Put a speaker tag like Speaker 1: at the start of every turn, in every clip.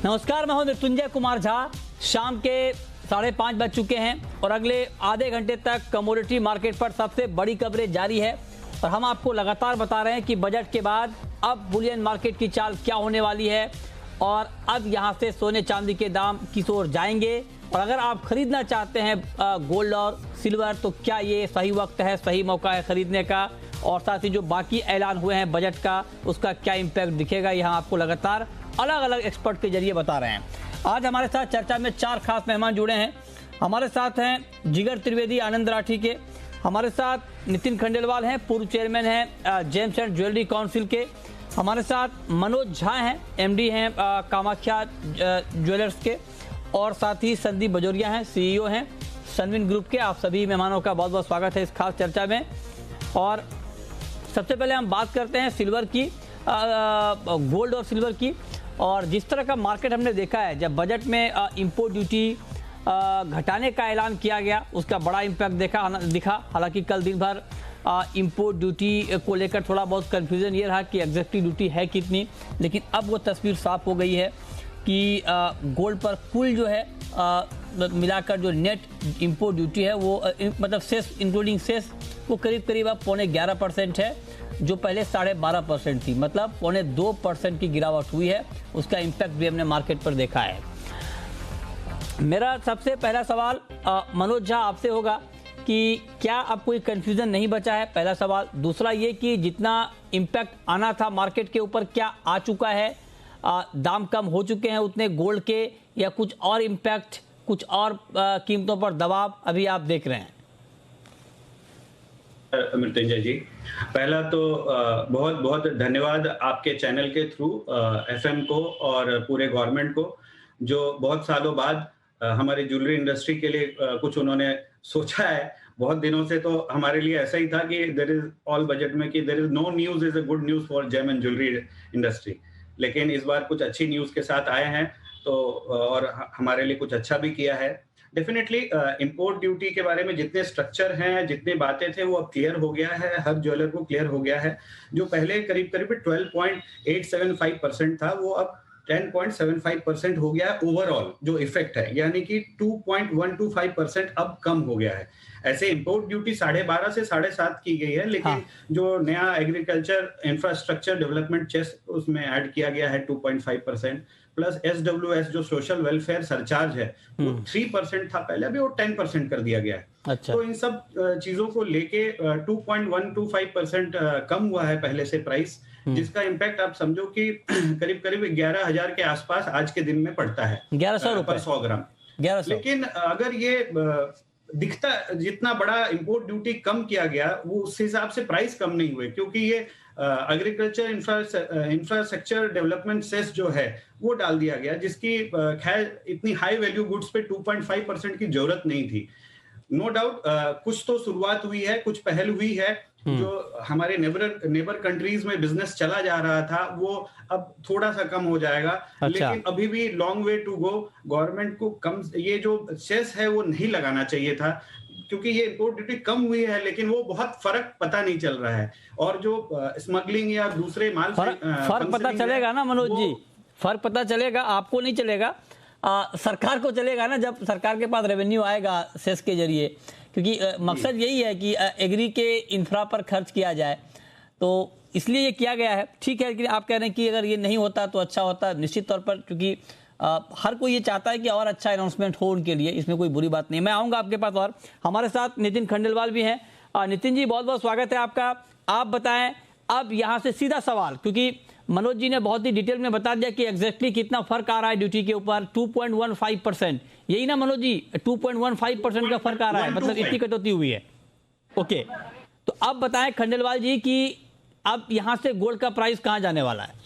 Speaker 1: नमस्कार, मैं हूं मृत्युंजय कुमार झा। शाम के 5:30 बज चुके हैं और अगले आधे घंटे तक कमोडिटी मार्केट पर सबसे बड़ी कवरेज जारी है और हम आपको लगातार बता रहे हैं कि बजट के बाद अब बुलियन मार्केट की चाल क्या होने वाली है और अब यहां से सोने चांदी के दाम किस ओर जाएंगे। और अगर आप खरीदना चाहते हैं गोल्ड और सिल्वर तो क्या ये सही वक्त है, सही मौका है खरीदने का, और साथ ही जो बाकी ऐलान हुए हैं बजट का उसका क्या इम्पैक्ट दिखेगा, यहाँ आपको लगातार अलग अलग एक्सपर्ट के जरिए बता रहे हैं। आज हमारे साथ चर्चा में 4 खास मेहमान जुड़े हैं। हमारे साथ हैं जिगर त्रिवेदी आनंद राठी के, हमारे साथ नितिन खंडेलवाल हैं, पूर्व चेयरमैन हैं जेम्स एंड ज्वेलरी काउंसिल के, हमारे साथ मनोज झा हैं, एमडी हैं कामाख्या ज्वेलर्स के, और साथ ही संदीप बजोरिया हैं, सीईओ हैं सनविन ग्रुप के। आप सभी मेहमानों का बहुत बहुत स्वागत है इस खास चर्चा में। और सबसे पहले हम बात करते हैं सिल्वर की, गोल्ड और सिल्वर की। और जिस तरह का मार्केट हमने देखा है, जब बजट में इंपोर्ट ड्यूटी घटाने का ऐलान किया गया उसका बड़ा इम्पैक्ट दिखा। हालांकि कल दिन भर इंपोर्ट ड्यूटी को लेकर थोड़ा बहुत कन्फ्यूजन ये रहा कि एग्जैक्टली ड्यूटी है कितनी, लेकिन अब वो तस्वीर साफ हो गई है कि गोल्ड पर कुल जो है मिलाकर जो नेट इंपोर्ट ड्यूटी है वो मतलब सेस इंक्लूडिंग सेस वो करीब अब 11.5% है, जो पहले 12.5% थी, मतलब 2% की गिरावट हुई है। उसका इम्पैक्ट भी हमने मार्केट पर देखा है। मेरा सबसे पहला सवाल मनोज झा आपसे होगा कि क्या अब कोई कंफ्यूजन नहीं बचा है, पहला सवाल। दूसरा ये कि जितना इम्पैक्ट आना था मार्केट के ऊपर क्या आ चुका है, दाम कम हो चुके हैं उतने गोल्ड के, या कुछ और इम्पैक्ट, कुछ और कीमतों पर दबाव अभी आप देख रहे हैं?
Speaker 2: मृत्युंजय जी, पहला तो बहुत बहुत धन्यवाद आपके चैनल के थ्रू एफएम को और पूरे गवर्नमेंट को, जो बहुत सालों बाद हमारी ज्वेलरी इंडस्ट्री के लिए कुछ उन्होंने सोचा है। बहुत दिनों से तो हमारे लिए ऐसा ही था कि देयर इज ऑल बजट में कि there is no news is a good news for gem and jewellery industry, लेकिन इस बार कुछ अच्छी न्यूज के साथ आए हैं तो और हमारे लिए कुछ अच्छा भी किया है। डेफिनेटली इंपोर्ट ड्यूटी के बारे में जितने स्ट्रक्चर हैं, जितनी बातें थे वो अब क्लियर हो गया है, हर ज्वेलर को क्लियर हो गया है। जो पहले करीब 12.875% था वो अब 10.75% हो गया है ओवरऑल जो इफेक्ट है, यानी कि 2.125% अब कम हो गया है। ऐसे इंपोर्ट ड्यूटी 12.5 से 7.5 की गई है, लेकिन जो नया एग्रीकल्चर इंफ्रास्ट्रक्चर डेवलपमेंट चेस उसमें ऐड किया गया है 2.5%, प्लस SWS जो सोशल वेलफेयर सरचार्ज है वो 3% था पहले, अभी वो 10% कर दिया गया है।
Speaker 1: अच्छा।
Speaker 2: तो इन सब चीजों को लेके 2.125% कम हुआ है पहले से प्राइस, जिसका इम्पैक्ट आप समझो कि करीब 11,000 के आसपास आज के दिन में पड़ता है,
Speaker 1: 1100
Speaker 2: पर 100 ग्राम।
Speaker 1: 1100।
Speaker 2: लेकिन अगर ये दिखता जितना बड़ा इंपोर्ट ड्यूटी कम किया गया वो उस हिसाब से प्राइस कम नहीं हुए, क्योंकि ये एग्रीकल्चर इंफ्रास्ट्रक्चर डेवलपमेंट सेस जो है वो डाल दिया गया, जिसकी खैर इतनी हाई वैल्यू गुड्स पे 2.5% की जरूरत नहीं थी। नो डाउट कुछ तो शुरुआत हुई है, कुछ पहल हुई है। जो हमारे नेबर कंट्रीज में बिजनेस चला जा रहा था वो अब थोड़ा सा कम हो जाएगा।
Speaker 1: अच्छा।
Speaker 2: लेकिन अभी भी long way to go. Government को कम ये जो सेस है वो नहीं लगाना चाहिए था, क्योंकि ये इंपोर्ट ड्यूटी कम हुई है लेकिन वो बहुत फर्क पता नहीं चल रहा है। और जो स्मगलिंग या दूसरे माल
Speaker 1: फर्क पता चलेगा ना मनोज जी, फर्क पता चलेगा, आपको नहीं चलेगा, सरकार को चलेगा ना, जब सरकार के पास रेवेन्यू आएगा सेस के जरिए, क्योंकि मकसद यही है कि एग्री के इंफ्रा पर खर्च किया जाए, तो इसलिए ये किया गया है। ठीक है, लेकिन आप कह रहे हैं कि अगर ये नहीं होता तो अच्छा होता, निश्चित तौर पर, क्योंकि हर कोई ये चाहता है कि और अच्छा अनाउंसमेंट हो उनके लिए, इसमें कोई बुरी बात नहीं। मैं आऊँगा आपके पास। और हमारे साथ नितिन खंडेलवाल भी हैं। नितिन जी, बहुत बहुत स्वागत है आपका। आप बताएं अब यहाँ से सीधा सवाल, क्योंकि मनोज जी ने बहुत ही डिटेल में बता दिया कि एग्जैक्टली कितना फर्क आ रहा है ड्यूटी के ऊपर, 2.15%, यही ना मनोज जी, 2.15% का फर्क आ रहा है, मतलब इतनी कटौती हुई है। ओके, तो अब बताएं खंडेलवाल जी कि अब यहाँ से गोल्ड का प्राइस कहाँ जाने वाला है?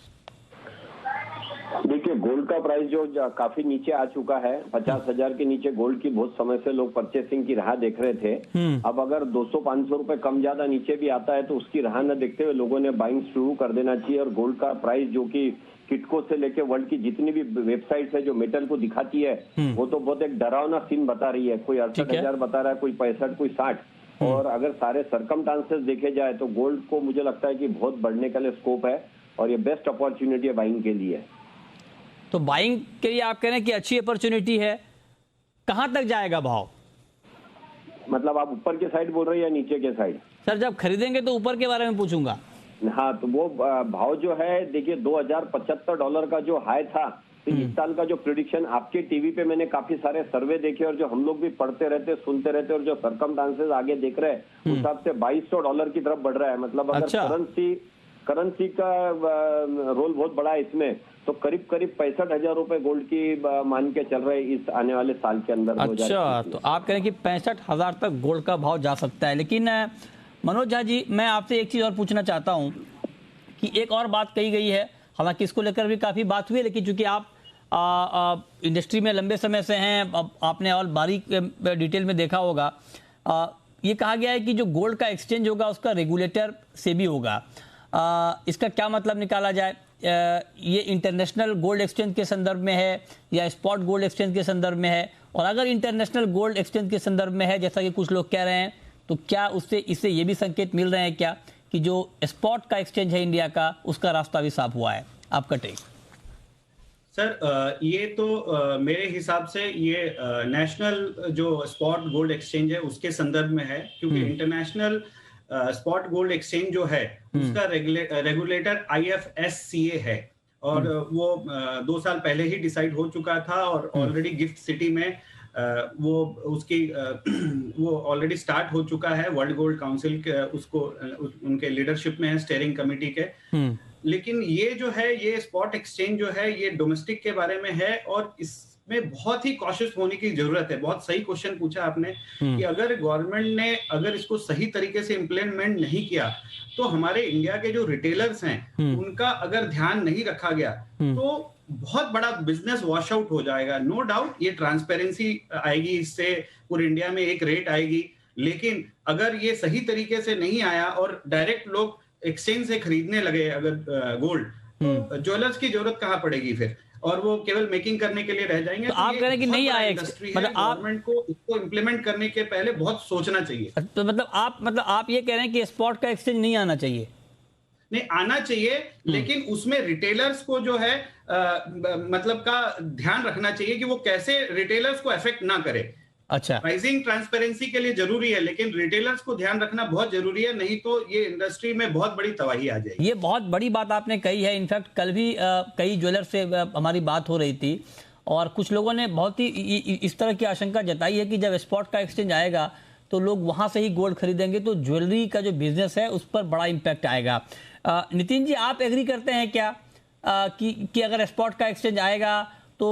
Speaker 3: देखिए, गोल्ड का प्राइस जो काफी नीचे आ चुका है, 50,000 के नीचे गोल्ड की बहुत समय से लोग परचेसिंग की राह देख रहे थे। अब अगर 200-500 रुपए कम ज्यादा नीचे भी आता है तो उसकी राह न देखते हुए लोगों ने बाइंग शुरू कर देना चाहिए। और गोल्ड का प्राइस जो कि किटको से लेके वर्ल्ड की जितनी भी वेबसाइट है जो मेटल को दिखाती है वो तो बहुत एक डरावना सीन बता रही है। कोई 68,000 बता रहा है, कोई 65, कोई 60। और अगर सारे सर्कमस्टांसेस देखे जाए तो गोल्ड को मुझे लगता है कि बहुत बढ़ने के लिए स्कोप है और ये बेस्ट अपॉर्चुनिटी है बाइंग के लिए।
Speaker 1: तो बाइंग के लिए आप कह रहे हैं कि अच्छी अपॉर्चुनिटी है। कहां तक जाएगा भाव?
Speaker 3: मतलब आप ऊपर के साइड बोल रहे हैं या नीचे के साइड?
Speaker 1: सर जब खरीदेंगे तो ऊपर के बारे में पूछूंगा।
Speaker 3: हाँ, तो वो भाव जो है देखिए $2075 का जो हाई था, तो इस साल का जो प्रिडिक्शन आपके टीवी पे मैंने काफी सारे सर्वे देखे और जो हम लोग भी पढ़ते रहते सुनते रहते और जो सर्कमस्टांसेस आगे देख रहे हैं उस हिसाब से $2200 की तरफ बढ़ रहा है। मतलब अगर करेंसी का रोल बहुत बड़ा है इसमें, तो करीब 65,000 रुपए गोल्ड की मान के चल रहे इस आने वाले साल के अंदर।
Speaker 1: अच्छा, तो आप कह रहे हैं कि 65,000 तक गोल्ड का भाव जा सकता है। लेकिन मनोज झा जी, मैं आपसे एक चीज और पूछना चाहता हूं कि एक और बात कही गई है, हालांकि इसको लेकर भी काफी बात हुई है, लेकिन चूंकि आप इंडस्ट्री में लंबे समय से हैं, आपने और बारीक डिटेल में देखा होगा, ये कहा गया है कि जो गोल्ड का एक्सचेंज होगा उसका रेगुलेटर सेबी होगा। इसका क्या मतलब निकाला जाए? ये इंटरनेशनल गोल्ड एक्सचेंज के संदर्भ में है या स्पॉट गोल्ड एक्सचेंज के संदर्भ में है? और अगर इंटरनेशनल गोल्ड एक्सचेंज के संदर्भ में है, जैसा कि कुछ लोग कह रहे हैं, तो क्या इससे ये भी संकेत मिल रहे हैं क्या कि जो स्पॉट का एक्सचेंज है इंडिया का, उसका रास्ता भी साफ हुआ है? आपका टेक।
Speaker 2: सर, ये तो मेरे हिसाब से ये नेशनल जो स्पॉट गोल्ड एक्सचेंज है उसके संदर्भ में है, क्योंकि इंटरनेशनल स्पॉट गोल्ड एक्सचेंज जो है उसका रेगुलेटर IFSCA है और वो 2 साल पहले ही डिसाइड हो चुका था और ऑलरेडी गिफ्ट सिटी में वो उसकी वो ऑलरेडी स्टार्ट हो चुका है। वर्ल्ड गोल्ड काउंसिल के उसको उनके लीडरशिप में है, स्टीयरिंग कमेटी के। लेकिन ये जो है, ये स्पॉट एक्सचेंज जो है, ये डोमेस्टिक के बारे में है और इसमें बहुत ही कॉशियस होने की जरूरत है। बहुत सही क्वेश्चन पूछा आपने कि अगर गवर्नमेंट ने अगर इसको सही तरीके से इम्प्लीमेंट नहीं किया तो हमारे इंडिया के जो रिटेलर्स हैं उनका अगर ध्यान नहीं रखा गया तो बहुत बड़ा बिजनेस वॉश आउट हो जाएगा। नो डाउट ये ट्रांसपेरेंसी आएगी, इससे पूरे इंडिया में एक रेट आएगी, लेकिन अगर ये सही तरीके से नहीं आया और डायरेक्ट लोग एक्सचेंज से खरीदने लगे अगर गोल्ड, तो ज्वेलर्स की जरूरत कहाँ पड़ेगी फिर, और वो केवल मेकिंग करने के लिए रह जाएंगे।
Speaker 1: तो आप कह रहे हैं कि नहीं आए,
Speaker 2: मतलब गवर्नमेंट को इसको इम्प्लीमेंट करने के पहले बहुत सोचना चाहिए।
Speaker 1: तो मतलब आप ये कह रहे हैं कि स्पॉट का एक्सचेंज नहीं आना चाहिए?
Speaker 2: नहीं, आना चाहिए, लेकिन उसमें रिटेलर्स को जो है मतलब का ध्यान रखना चाहिए कि वो कैसे रिटेलर्स को अफेक्ट ना करे।
Speaker 1: अच्छा,
Speaker 2: प्राइसिंग ट्रांसपेरेंसी के लिए जरूरी है, लेकिन रिटेलर्स को ध्यान रखना बहुत जरूरी है, नहीं तो ये इंडस्ट्री में बहुत बड़ी तबाही आ जाएगी।
Speaker 1: ये बहुत बड़ी बात आपने कही है। इनफैक्ट कल भी कई ज्वेलर से हमारी बात हो रही थी और कुछ लोगों ने बहुत ही इस तरह की आशंका जताई है कि जब स्पॉट का एक्सचेंज आएगा तो लोग वहां से ही गोल्ड खरीदेंगे, तो ज्वेलरी का जो बिजनेस है उस पर बड़ा इंपैक्ट आएगा। नितिन जी, आप एग्री करते हैं क्या कि अगर स्पॉट का एक्सचेंज आएगा तो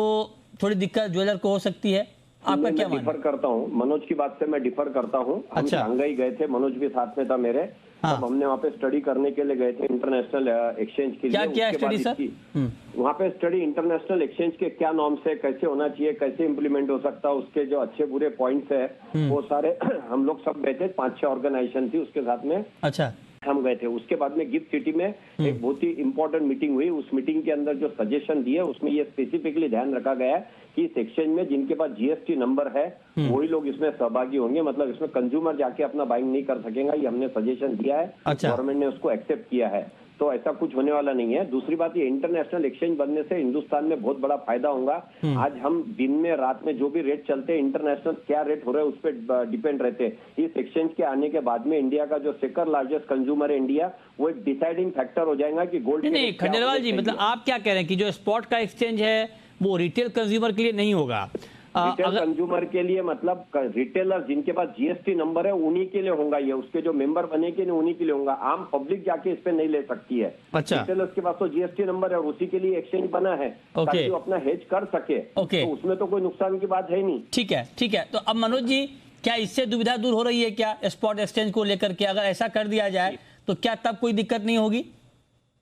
Speaker 1: थोड़ी दिक्कत ज्वेलर को हो सकती है? आपका क्या मानना?
Speaker 3: डिफर करता हूँ, मनोज की बात से मैं डिफर करता हूँ। हम शंघाई गए थे, मनोज भी साथ में था मेरे। तब हमने वहाँ पे स्टडी करने के लिए गए थे इंटरनेशनल एक्सचेंज के लिए।
Speaker 1: क्या स्टडी सर?
Speaker 3: वहाँ पे स्टडी इंटरनेशनल एक्सचेंज के क्या नॉर्म्स है, कैसे होना चाहिए, कैसे इंप्लीमेंट हो सकता है, उसके जो अच्छे बुरे पॉइंट्स है वो सारे हम लोग सब गए थे। 5-6 ऑर्गेनाइजेशन थी उसके साथ में।
Speaker 1: अच्छा,
Speaker 3: हम गए थे। उसके बाद में गिफ्ट सिटी में एक बहुत ही इंपॉर्टेंट मीटिंग हुई। उस मीटिंग के अंदर जो सजेशन दिए उसमें ये स्पेसिफिकली ध्यान रखा गया है कि इस एक्सचेंज में जिनके पास GST नंबर है वही लोग इसमें सहभागी होंगे। मतलब इसमें कंज्यूमर जाके अपना बाइंग नहीं कर सकेगा, ये हमने सजेशन दिया है। गवर्नमेंट ने उसको एक्सेप्ट किया है, तो ऐसा कुछ होने वाला नहीं है। दूसरी बात, ये इंटरनेशनल एक्सचेंज बनने से हिंदुस्तान में बहुत बड़ा फायदा होगा। आज हम दिन में रात में जो भी रेट चलते हैं, इंटरनेशनल क्या रेट हो रहा है उस पर डिपेंड रहते हैं। इस एक्सचेंज के आने के बाद में इंडिया का जो सेकंड लार्जेस्ट कंज्यूमर है इंडिया, वो एक डिसाइडिंग फैक्टर हो जाएगा कि गोल्ड।
Speaker 1: नहीं, खंडेलवाल जी, मतलब आप क्या कह रहे हैं कि जो स्पॉट का एक्सचेंज है वो रिटेल कंज्यूमर के लिए नहीं होगा?
Speaker 3: रिटेल कंज्यूमर के लिए, मतलब रिटेलर जिनके पास GST नंबर है उन्हीं के लिए होगा ये। उसके जो मेंबर बनेंगे उन्हीं के लिए होगा। आम पब्लिक जाके इस पे नहीं ले सकती है।
Speaker 1: अच्छा,
Speaker 3: रिटेलर्स के पास तो GST नंबर है और उसी के लिए एक्सचेंज बना है ताकि वो अपना हेज कर सके। तो उसमें तो कोई नुकसान की बात है नहीं।
Speaker 1: ठीक है, ठीक है। तो अब मनोज जी, क्या इससे दुविधा दूर हो रही है क्या स्पॉट एक्सचेंज को लेकर के? अगर ऐसा कर दिया जाए तो क्या तब कोई दिक्कत नहीं होगी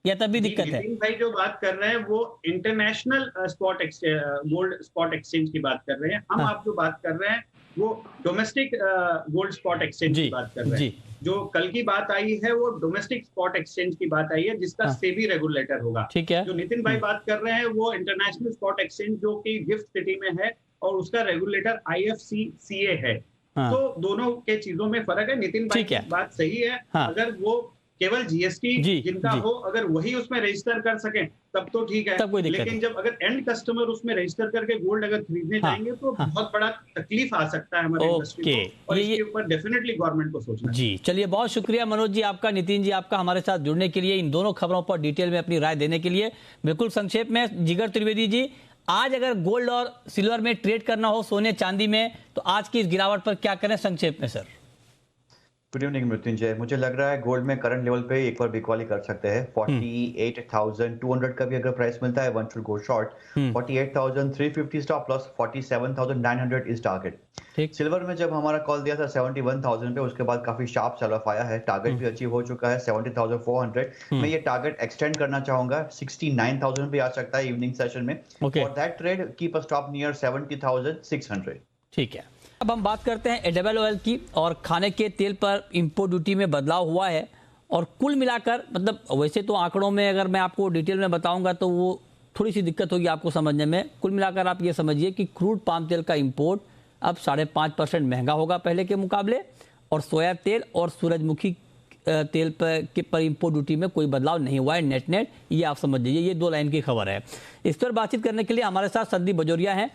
Speaker 1: या तब भी दिक्कत है?
Speaker 2: भाई जो बात कर रहे हैं वो international spot exchange, gold spot exchange की बात कर रहे हैं हम। आप जो बात कर रहे हैं वो डोमेस्टिक गोल्ड स्पॉट एक्सचेंज की बात कर रहे हैं। जो कल की बात आई है वो डोमेस्टिक स्पॉट एक्सचेंज की बात आई है, जिसका सेबी रेगुलेटर होगा।
Speaker 1: ठीक है।
Speaker 2: जो नितिन भाई बात कर रहे हैं वो इंटरनेशनल स्पॉट एक्सचेंज जो कि गिफ्ट सिटी में है और उसका रेगुलेटर IFSCA है। तो दोनों के चीजों में फर्क है। नितिन भाई की बात सही है। अगर वो केवल जीएसटी जिनका हो, अगर वही उसमें रजिस्टर कर सकें तब तो ठीक है,
Speaker 1: तब कोई दिक्कत
Speaker 2: लेकिन जब अगर एंड कस्टमर उसमें रजिस्टर करके गोल्ड अगर खरीदने जाएंगे तो बहुत बड़ा तकलीफ आ सकता है हमारे इंडस्ट्री को, और इसके ऊपर डेफिनेटली गवर्नमेंट को सोचना
Speaker 1: जी। चलिए, बहुत शुक्रिया मनोज जी आपका, नितिन जी आपका, हमारे साथ जुड़ने के लिए, इन दोनों खबरों पर डिटेल में अपनी राय देने के लिए। बिल्कुल संक्षेप में जिगर त्रिवेदी जी, आज अगर गोल्ड और सिल्वर में ट्रेड करना हो, सोने चांदी में, तो आज की इस गिरावट पर क्या करें संक्षेप में सर?
Speaker 4: गुड इवनिंग मृत्युंजय, मुझे लग रहा है गोल्ड में करंट लेवल पे एक बार बिकवाली कर सकते हैं। 48,200 का भी अगर प्राइस मिलता है, one should go short. 48,350 stop loss, 47,900 is target. Silver में जब हमारा कॉल दिया था 71,000 पे, उसके बाद काफी शार्प सेल ऑफ आया है, टारगेट भी अचीव हो चुका है 70,400। मैं ये टारगेट एक्सटेंड करना चाहूंगा, 69,000 भी आ सकता है इवनिंग सेशन में। For that trade keep a stop near 70,600।
Speaker 1: ठीक है, अब हम बात करते हैं एडिबल ऑयल की। और खाने के तेल पर इंपोर्ट ड्यूटी में बदलाव हुआ है, और कुल मिलाकर, मतलब वैसे तो आंकड़ों में अगर मैं आपको डिटेल में बताऊंगा तो वो थोड़ी सी दिक्कत होगी आपको समझने में। कुल मिलाकर आप ये समझिए कि क्रूड पाम तेल का इंपोर्ट अब 5.5% महंगा होगा पहले के मुकाबले, और सोया तेल और सूरजमुखी तेल पर इंपोर्ट ड्यूटी में कोई बदलाव नहीं हुआ है नेट नेट, ये आप समझ लीजिए। ये 2 लाइन की खबर है। इस पर बातचीत करने के लिए हमारे साथ संदीप बजोरिया हैं,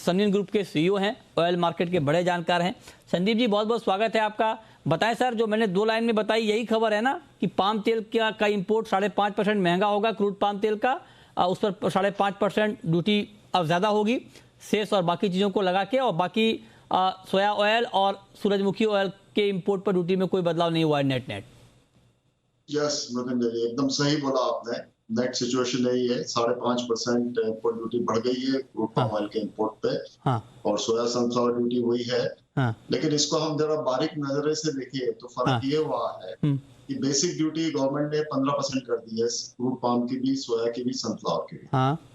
Speaker 1: सन्नी ग्रुप के सीईओ हैं, ऑयल मार्केट के बड़े जानकार हैं। संदीप जी, बहुत बहुत स्वागत है आपका। बताएं सर, जो मैंने 2 लाइन में बताई यही खबर है ना कि पाम तेल का इंपोर्ट 5.5% महंगा होगा, क्रूड पाम तेल का, उस पर 5.5% ड्यूटी अब ज़्यादा होगी, सेस और बाकी चीज़ों को लगा के, और बाकी सोया ऑयल और सूरजमुखी ऑयल के इंपोर्ट पर ड्यूटी में कोई बदलाव नहीं हुआ है net net.
Speaker 5: Yes Mahendra ji, एकदम सही बोला आपने। नेट सिचुएशन यही है, 5.5% इंपोर्ट ड्यूटी बढ़ गई है क्रूड पाम ऑयल के इंपोर्ट पे, और सोया सनफ्लावर ड्यूटी वही है। लेकिन इसको हम जरा बारीक नजरे से देखें तो फर्क ये हुआ है कि बेसिक ड्यूटी गवर्नमेंट ने 15% कर दी है, क्रूड पाम की भी, सोया की भी, सनफ्लावर की भी।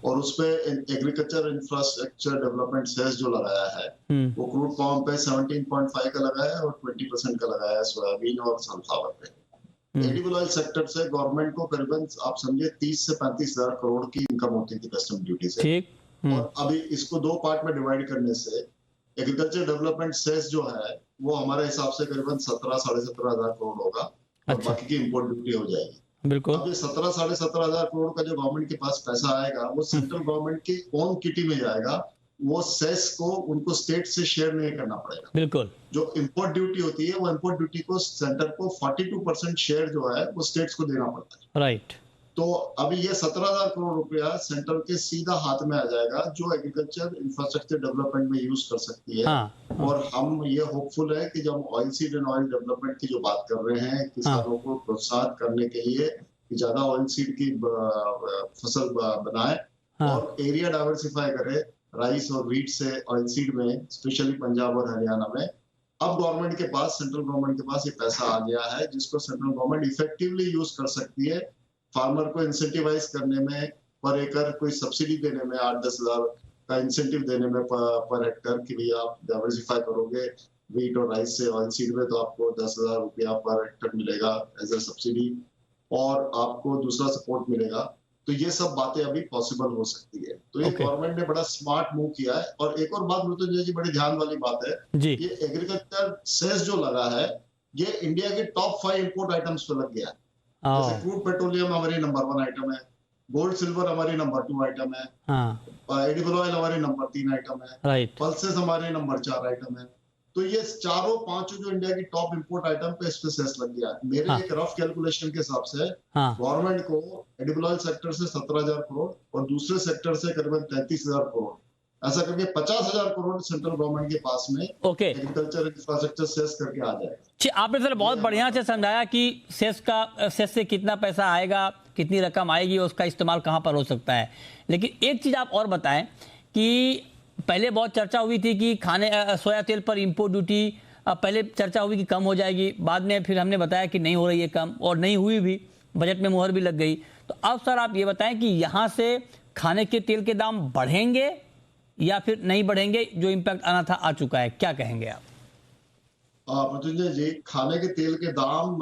Speaker 5: और उसपे एग्रीकल्चर इंफ्रास्ट्रक्चर डेवलपमेंट सेस जो लगाया है वो क्रूड पाम पे 17.5 का लगाया है, और 20% का लगाया है सोयाबीन और सनफ्लावर पे। एडिबल ऑयल सेक्टर से गवर्नमेंट को करीबन आप समझिए 30 से 35 हजार करोड़ की इनकम होती थी कस्टम ड्यूटी से। और अभी इसको 2 पार्ट में डिवाइड करने से एग्रीकल्चर डेवलपमेंट सेस जो है वो हमारे हिसाब से करीबन 17 साढ़े 17 हजार करोड़ होगा, और बाकी की इंपोर्ट ड्यूटी हो जाएगी।
Speaker 1: बिल्कुल।
Speaker 5: अब ये 17 साढ़े 17 हजार करोड़ का जो गवर्नमेंट के पास पैसा आएगा वो सेंट्रल गवर्नमेंट की ओन किटी में जाएगा, वो सेस को उनको स्टेट से शेयर नहीं करना पड़ेगा।
Speaker 1: बिल्कुल।
Speaker 5: जो इंपोर्ट ड्यूटी होती है वो इंपोर्ट ड्यूटी को सेंटर को 42% शेयर जो है वो स्टेट्स को देना पड़ता है।
Speaker 1: राइट।
Speaker 5: तो अभी ये 17,000 करोड़ रुपया सेंटर के सीधा हाथ में आ जाएगा, जो एग्रीकल्चर इंफ्रास्ट्रक्चर डेवलपमेंट में यूज कर सकती है। और हम ये होपफुल है कि जब oil seed and oil development की जो बात कर रहे हैं, किसानों को प्रोत्साहित करने के लिए कि ज्यादा ऑयल सीड की फसल बनाए और एरिया डाइवर्सिफाई करे, राइस और व्हीट से ऑयल सीड में, स्पेशली पंजाब और हरियाणा में। अब गवर्नमेंट के पास, सेंट्रल गवर्नमेंट के पास ये पैसा आ गया है जिसको सेंट्रल गवर्नमेंट इफेक्टिवली यूज कर सकती है, फार्मर को इंसेंटिवाइज करने में, पर एकड़ कोई सब्सिडी देने में, 8-10 हजार का इंसेंटिव देने में पर हेक्टर कि भैया आप डाइवर्सिफाई करोगे व्हीट और राइस से ऑयल सीड में, तो आपको 10,000 रुपया पर हेक्टर मिलेगा एज ए सब्सिडी, और आपको दूसरा सपोर्ट मिलेगा। तो ये सब बातें अभी पॉसिबल हो सकती है। तो ये गवर्नमेंट ने बड़ा स्मार्ट मूव किया है। और एक और बात मृत्युंजय जी बड़ी ध्यान वाली बात है, ये एग्रीकल्चर सेस जो लगा है ये इंडिया के टॉप 5 इंपोर्ट आइटम्स पे लग गया है। जैसे क्रूड पेट्रोलियम हमारी नंबर 1 आइटम है, गोल्ड सिल्वर हमारी नंबर 2 आइटम है, एडिबल ऑयल हमारी नंबर 3 आइटम है, पल्सेस हमारे नंबर 4 आइटम है। तो ये चारों पांचों जो इंडिया की टॉप इंपोर्ट आइटम पे इस पे सेस लग गया है। मेरे एक रफ कैलकुलेशन के हिसाब से गवर्नमेंट को एडिबल ऑयल सेक्टर से 17,000 करोड़ और दूसरे सेक्टर से करीबन 33,000 करोड़, ऐसा करके 50,000 करोड़ सेंट्रल गवर्नमेंट के पास में एग्रीकल्चर इंफ्रास्ट्रक्चर सेस करके आ जाएगा।
Speaker 1: आपने सर बहुत बढ़िया से समझाया कि सेस से कितना पैसा आएगा, कितनी रकम आएगी, उसका इस्तेमाल कहाँ पर हो सकता है। लेकिन एक चीज आप और बताएं कि पहले बहुत चर्चा हुई थी कि सोया तेल पर इंपोर्ट ड्यूटी पहले चर्चा हुई कि कम हो जाएगी, बाद में फिर हमने बताया कि नहीं हो रही है कम, और नहीं हुई भी, बजट में मुहर भी लग गई। तो अब सर आप ये बताएं कि यहाँ से खाने के तेल के दाम बढ़ेंगे या फिर नहीं बढ़ेंगे? जो इम्पैक्ट आना था आ चुका है, क्या कहेंगे आप?
Speaker 5: मृत्युंजय जी, खाने के तेल के दाम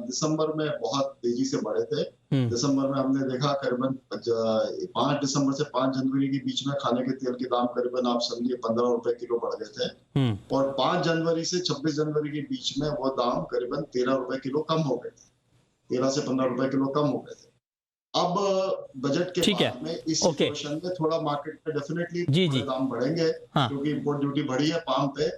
Speaker 5: दिसंबर में बहुत तेजी से बढ़े थे। दिसंबर में हमने देखा करीबन 5 दिसंबर से 5 जनवरी के बीच में खाने के तेल के दाम करीबन आप समझिए 15 रुपए किलो बढ़ गए थे, और 5 जनवरी से 26 जनवरी के बीच में वो दाम करीबन 13 रुपए किलो कम हो गए थे। 13 से 15 रुपए किलो कम हो गए थे। अब बजट के बाद में इस सिचुएशन में थोड़ा मार्केट में डेफिनेटली दाम बढ़ेंगे, क्योंकि इंपोर्ट ड्यूटी बढ़ी है पाम पे।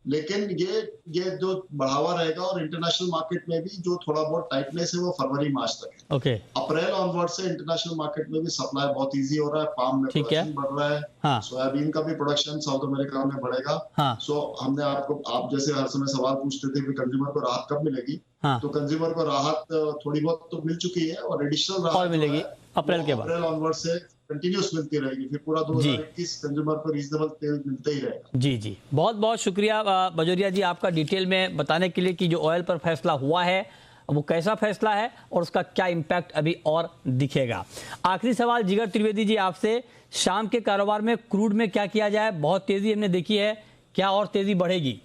Speaker 5: लेकिन ये जो बढ़ावा रहेगा, और इंटरनेशनल मार्केट में भी जो थोड़ा बहुत टाइटनेस है वो फरवरी मार्च तक है। अप्रैल ऑनवर्ड से इंटरनेशनल मार्केट में भी सप्लाई बहुत इजी हो रहा है, पाम में प्रोडक्शन बढ़ रहा है, सोयाबीन का भी प्रोडक्शन साउथ अमेरिका में बढ़ेगा। सो हमने आप जैसे हर समय सवाल पूछते थे कि कंज्यूमर को राहत कब मिलेगी, तो कंज्यूमर को राहत थोड़ी बहुत तो मिल चुकी है, और एडिशनल राहत मिलेगी अप्रैल के बाद, अप्रैल ऑनवर्ड से कंटिन्यूस मिलती रहेगी। फिर पूरा 2021 कंज्यूमर को रीजनेबल तेल मिलता ही रहेगा।
Speaker 1: जी बहुत बहुत शुक्रिया बजोरिया जी आपका डिटेल में बताने के लिए कि जो ऑयल पर फैसला हुआ है वो कैसा फैसला है और उसका क्या इम्पैक्ट अभी और दिखेगा। आखिरी सवाल जिगर त्रिवेदी जी आपसे, शाम के कारोबार में क्रूड में क्या किया जाए? बहुत तेजी हमने देखी है, क्या और तेजी बढ़ेगी?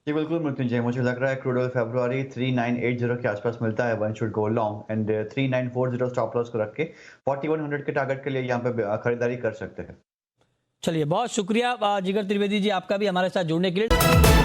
Speaker 4: जी बिल्कुल मृत्युंजय, मुझे लग रहा है क्रूड ऑयल फरवरी 3980 के आसपास मिलता है, one should go long, and 3940 stop loss को रख के 4100 के टारगेट के लिए यहाँ पे खरीदारी कर सकते हैं।
Speaker 1: चलिए बहुत शुक्रिया जिगर त्रिवेदी जी आपका भी हमारे साथ जुड़ने के लिए।